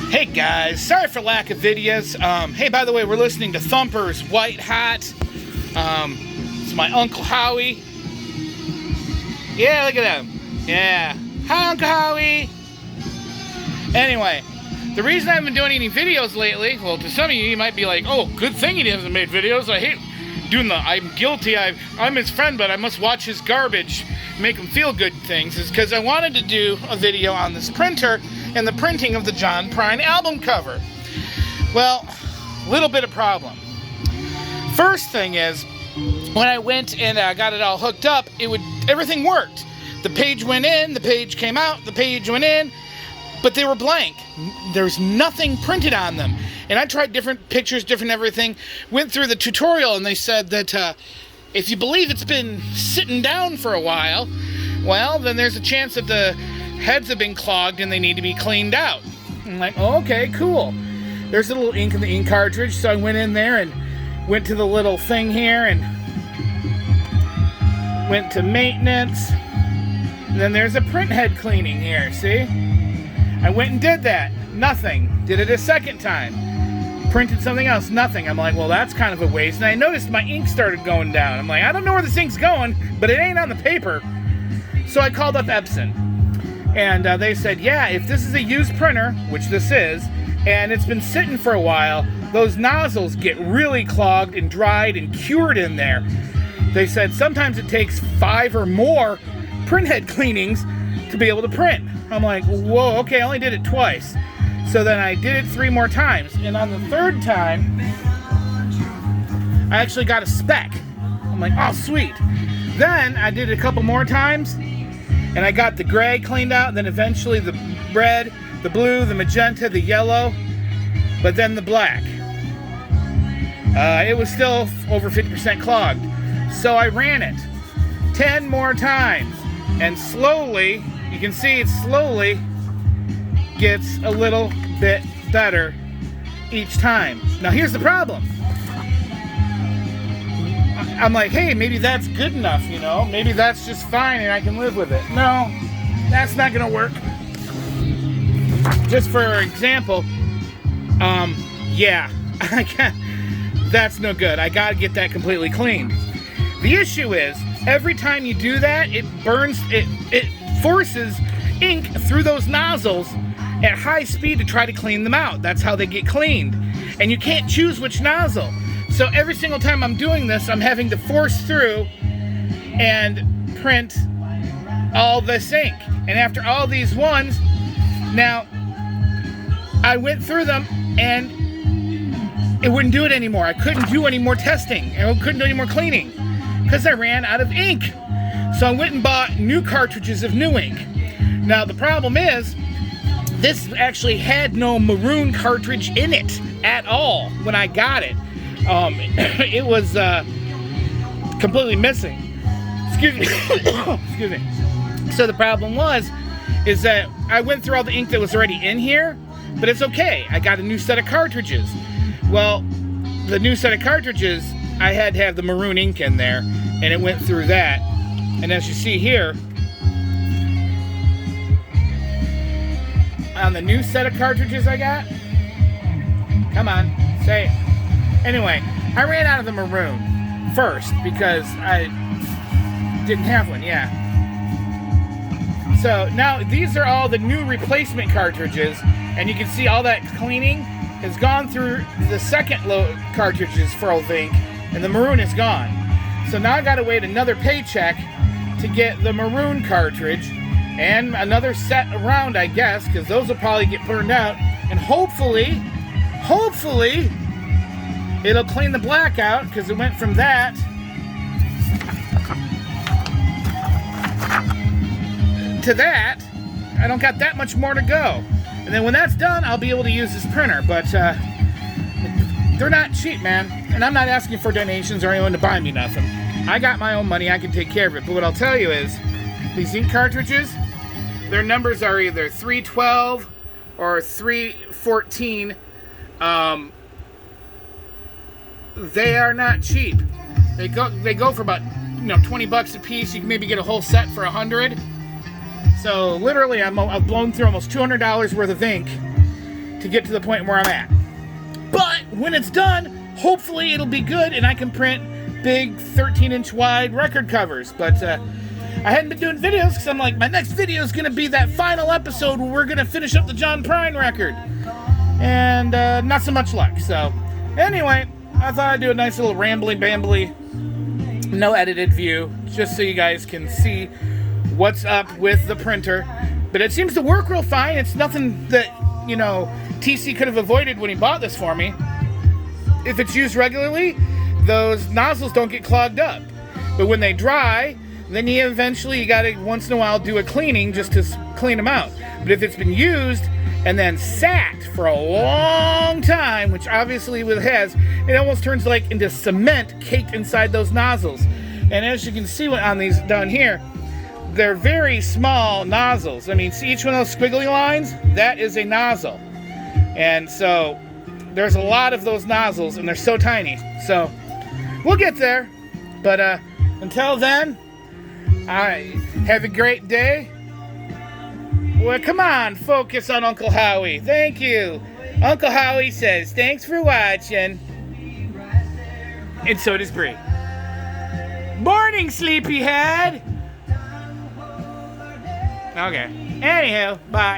Hey guys, sorry for lack of videos. Hey, by the way, we're listening to Thumper's White Hot. It's my Uncle Howie. Yeah, look at him. Yeah. Hi, Uncle Howie. Anyway, the reason I haven't been doing any videos lately, well, to some of you might be like, oh, good thing he hasn't made videos. I hate doing I'm guilty. I'm his friend, but I must watch his garbage, make him feel good things, is because I wanted to do a video on this printer and the printing of the John Prine album cover. Well, little bit of problem. First thing is, when I went and got it all hooked up, everything worked. The page went in, the page came out, the page went in, but they were blank. There's nothing printed on them. And I tried different pictures, different everything, went through the tutorial, and they said that if you believe it's been sitting down for a while, well, then there's a chance that the heads have been clogged and they need to be cleaned out. I'm like, oh, okay, cool. There's a little ink in the ink cartridge, so I went in there and went to the little thing here and went to maintenance. And then there's a print head cleaning here, see? I went and did that. Nothing. Did it a second time. Printed something else. Nothing. I'm like, well, that's kind of a waste. And I noticed my ink started going down. I'm like, I don't know where this ink's going, but it ain't on the paper. So I called up Epson. And they said, yeah, if this is a used printer, which this is, and it's been sitting for a while, those nozzles get really clogged and dried and cured in there. They said sometimes it takes 5 or more print head cleanings to be able to print. I'm like, whoa, okay, I only did it twice. So then I did it 3 more times. And on the third time, I actually got a spec. I'm like, oh, sweet. Then I did it a couple more times, and I got the gray cleaned out, and then eventually the red, the blue, the magenta, the yellow, but then the black. It was still over 50% clogged. So I ran it 10 more times, and slowly, you can see it slowly gets a little bit better each time. Now here's the problem. I'm like, hey, maybe that's good enough, you know? Maybe that's just fine and I can live with it. No, that's not gonna work. Just for example, yeah, I can't, that's no good. I gotta get that completely cleaned. The issue is, every time you do that, it burns, it forces ink through those nozzles at high speed to try to clean them out. That's how they get cleaned. And you can't choose which nozzle. So every single time I'm doing this, I'm having to force through and print all this ink. And after all these ones, now, I went through them and it wouldn't do it anymore. I couldn't do any more testing and I couldn't do any more cleaning because I ran out of ink. So I went and bought new cartridges of new ink. Now the problem is, this actually had no maroon cartridge in it at all when I got it. It was completely missing. Excuse me. Excuse me. So the problem is that I went through all the ink that was already in here, but it's okay. I got a new set of cartridges. Well, the new set of cartridges, I had to have the maroon ink in there, and it went through that. And as you see here, on the new set of cartridges I got, come on, say it. Anyway, I ran out of the maroon first because I didn't have one, yeah. So now these are all the new replacement cartridges, and you can see all that cleaning has gone through the second load cartridges full of ink, and the maroon is gone. So now I gotta wait another paycheck to get the maroon cartridge and another set around, I guess, because those will probably get burned out, and hopefully, it'll clean the black out, because it went from that to that. I don't got that much more to go. And then when that's done, I'll be able to use this printer. But they're not cheap, man. And I'm not asking for donations or anyone to buy me nothing. I got my own money. I can take care of it. But what I'll tell you is, these ink cartridges, their numbers are either 312 or 314. They are not cheap. They go for about, you know, 20 bucks a piece. You can maybe get a whole set for 100. So literally, I've blown through almost $200 worth of ink to get to the point where I'm at. But when it's done, hopefully it'll be good and I can print big 13-inch wide record covers. But I hadn't been doing videos because I'm like, my next video is going to be that final episode where we're going to finish up the John Prine record. And not so much luck. So anyway, I thought I'd do a nice little rambly-bambly, no edited view, just so you guys can see what's up with the printer. But it seems to work real fine. It's nothing that, you know, TC could have avoided when he bought this for me. If it's used regularly, those nozzles don't get clogged up. But when they dry, then you gotta once in a while do a cleaning just to clean them out. But if it's been used and then sat for a long time, which obviously it has, it almost turns like into cement caked inside those nozzles. And as you can see on these down here, they're very small nozzles. I mean, see each one of those squiggly lines? That is a nozzle. And so there's a lot of those nozzles and they're so tiny. So we'll get there. But until then, have a great day. Well, come on, focus on Uncle Howie. Thank you. Uncle Howie says, thanks for watching. And so does Bree. Morning, sleepyhead. Okay. Anywho, bye.